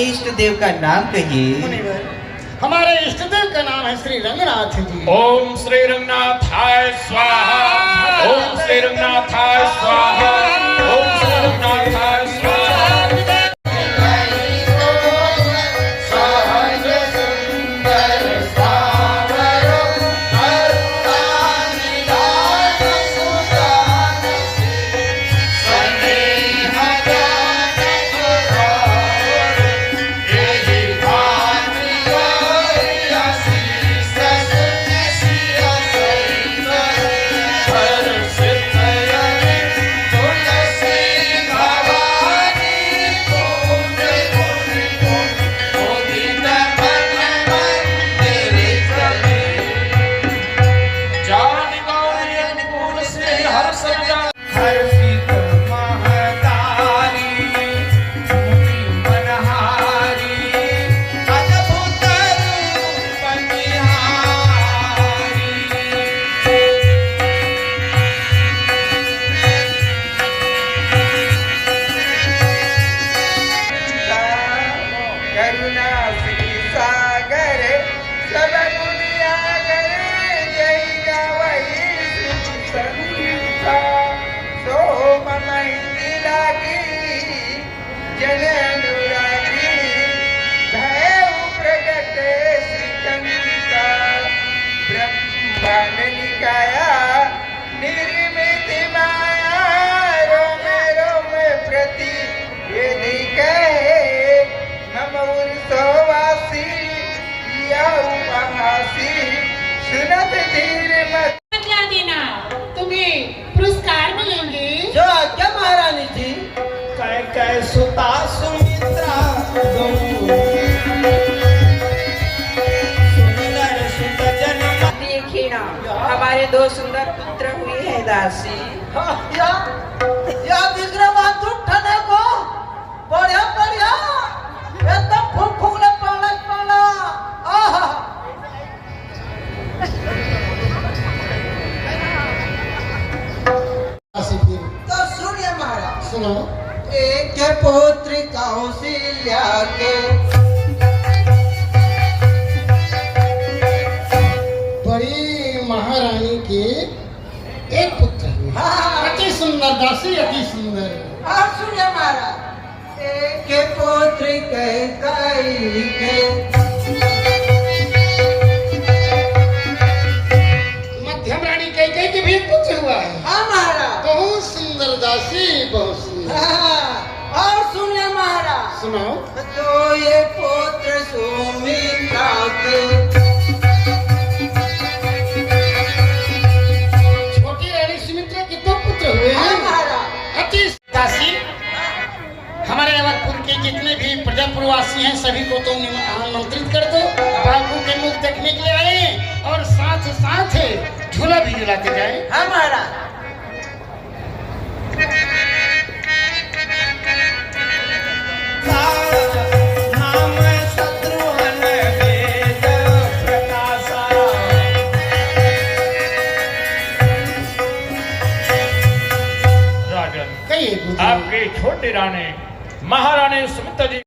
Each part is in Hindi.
अपने इष्ट देव का नाम कहिए। मुनिवर, हमारे इष्ट देव का नाम है श्री रंगनाथ जी। ओम श्री रंगनाथाय स्वाहा। ओम श्री रंगनाथाय स्वाहा। ओम श्री रंगनाथाय स्वाहा। सुता सुमित्रा देखिए ना, हमारे दो सुंदर पुत्र हुए हैं दासी। या विक्रमांतु ठने को बढ़िया बढ़िया एकदम फूक फूकले पड़ा आहा। तो सुनिए महाराज, सुनो। एक पुत्र कौशल्या के बड़ी महारानी के एक पुत्र है। अति सुंदर दासी, अति सुंदर। हाँ सुनिए महाराज, एक पुत्र कैकेयी के मध्यम रानी कैकेयी के भी एक पुत्र हुआ है। हाँ महाराज, बहुत सुंदर दासी, बहुत सुंदर। और सुनिए महाराज, सुनो। तो ये पुत्र सुमित्रा के छोटी रानी सुमित्रा के दो पुत्र हुए हैं महाराज। अति दासी, हमारे अवधपुर के जितने भी प्रजापुरवासी हैं सभी को तुम आमंत्रित कर दो। बाबू के मुख देखने के लिए आए और साथ साथ झूला भी झूलाते जाए। हाँ महाराज। आपकी छोटी रानी महारानी सुमित्रा जी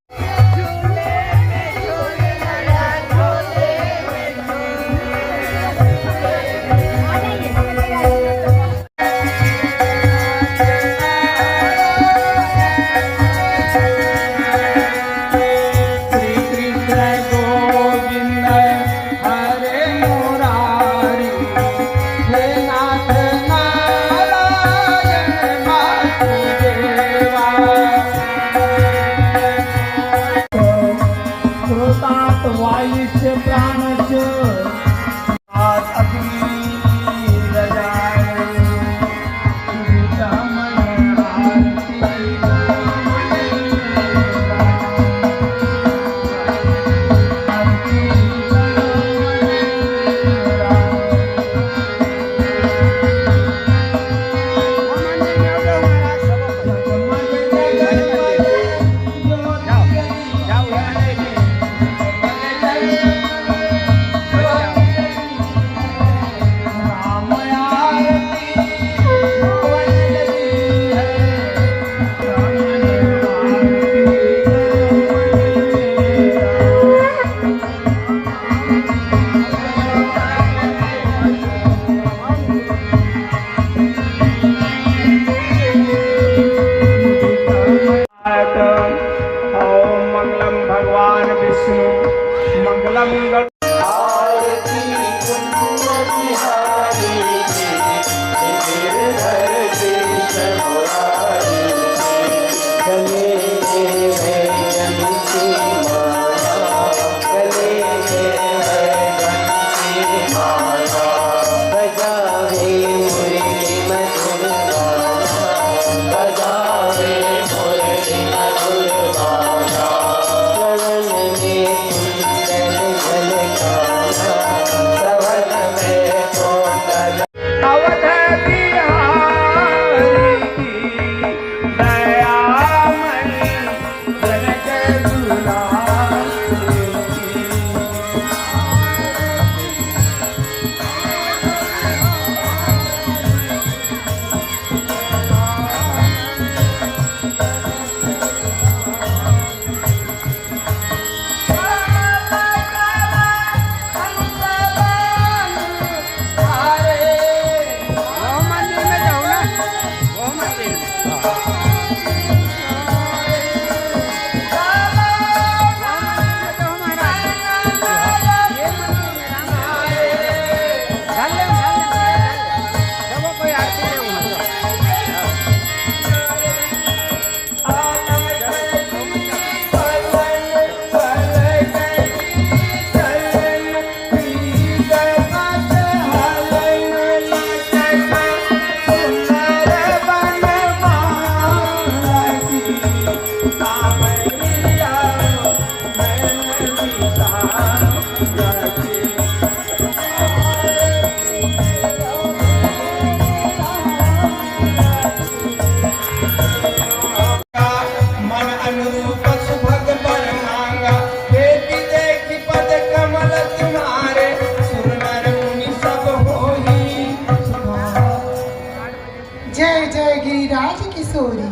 जय जय गिरिराज किशोरी,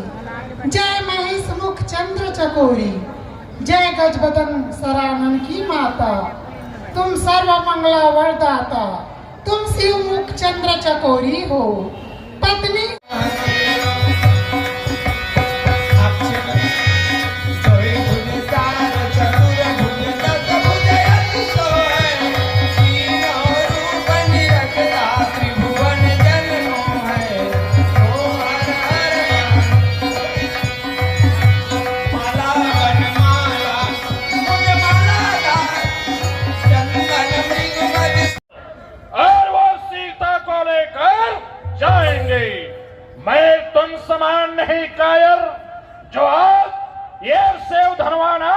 जय महेश मुख चंद्र चकोरी, जय गजबदन सरानन की माता, तुम सर्व मंगला वरदाता, तुम शिव मुख चंद्र चकोरी हो। पत्नी मैं तुम समान नहीं कायर, जो आज ये सेव धनवाना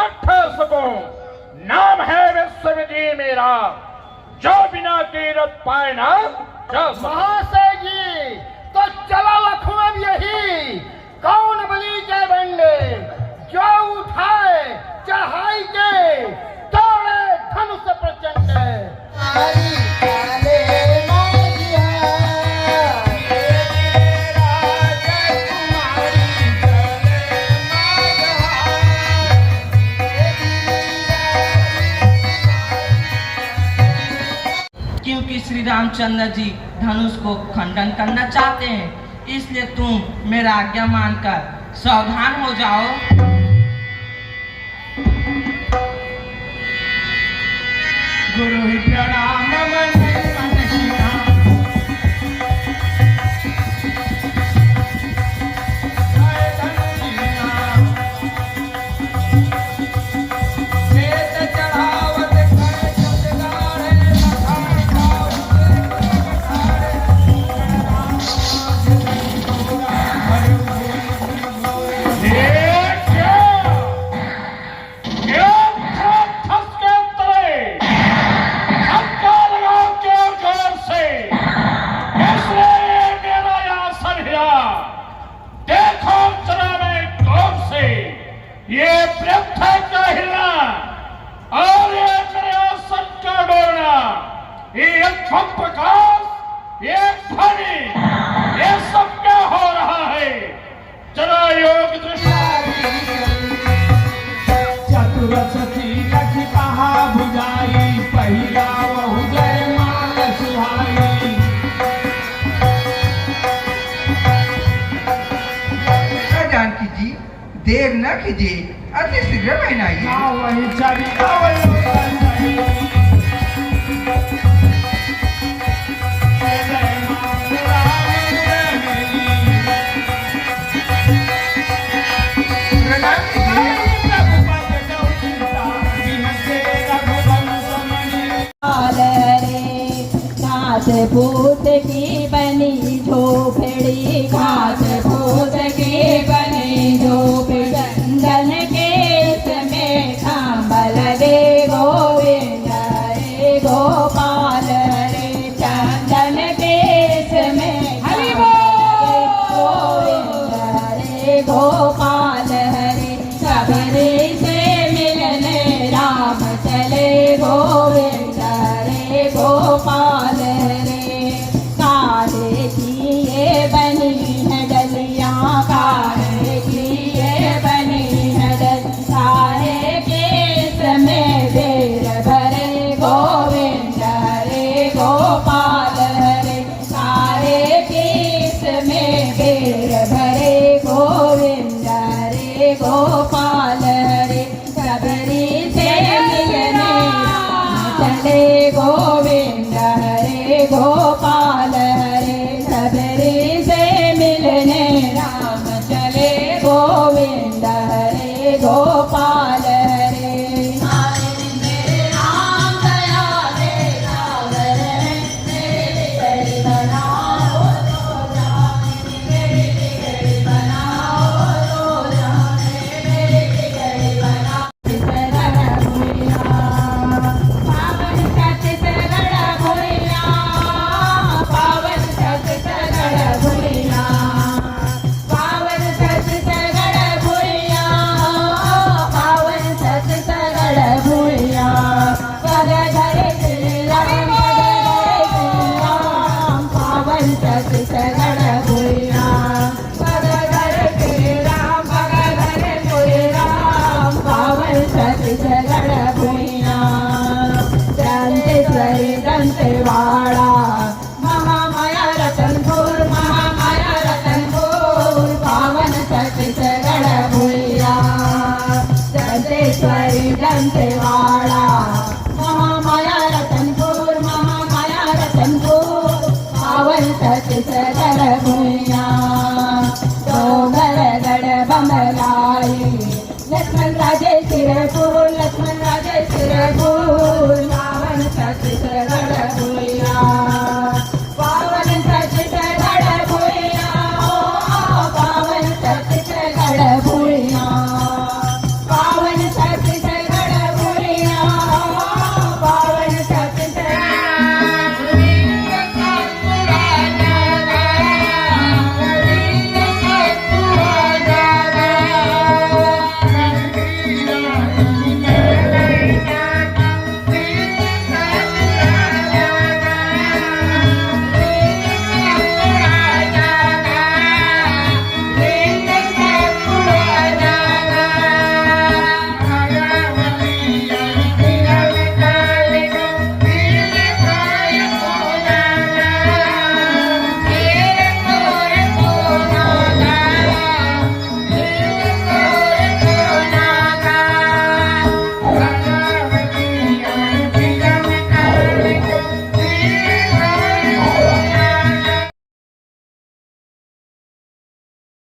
अठ सकूं। नाम है विश्वविजय मेरा, जो बिना कीरत पाए ना जा महाशय जी, तो चलो लखनऊ यही कौन बली के बंडे, जो उठाए चढ़ाई के दौड़े धनुष प्रचंड। क्योंकि श्री रामचंद्र जी धनुष को खंडन करना चाहते हैं, इसलिए तुम मेरा आज्ञा मानकर सावधान हो जाओ। गुरु प्रणाम मन ये प्रथा का हिलना और ये मेरे आसन का डोलना, ये प्रकाश, ये ध्वनि, ये सब क्या हो रहा है? जरा योग दृष्टि चतुर सती लख कहा बुझाई, पहिला बहु जय माल सुहाई। जानकी जी देर न कीजिए, अति शीघ्र पहनाइए। वही चली घास फूस की बनी झोपड़ी, घास फूस की बनी झोपड़ी, चंदन के इसमें खांब लगे गोविंद रे गोपाल रे, चंदन के इसमें खांब लगे गोविंद रे गोपाल हरे, सबरे से मिलने राम चले गोविंद रे गोपाल हरे। गढ़ भुइया बगधर के राम बगधर के राम पावन छत्तीसगढ़ भुइया दंतेश्वरी दंतेवाड़ा महामाया रतनपुर पावन छत्तीसगढ़ भुइया दंतेश्वरी दंतेवाड़ा महामाया रतनपुर पावन छत्तीसगढ़ भुइया डोंगरगढ़ बमलाई लक्ष्मण राजे सिरपुर पावन छत्तीसगढ़ भुइया पावन छत्तीसगढ़ भुइया पावन छत्तीसगढ़ भुइया पावन छत्तीसगढ़ भुइया पावन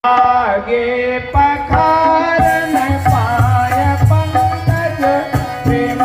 आगे पखारन पाय पंकज प्रेम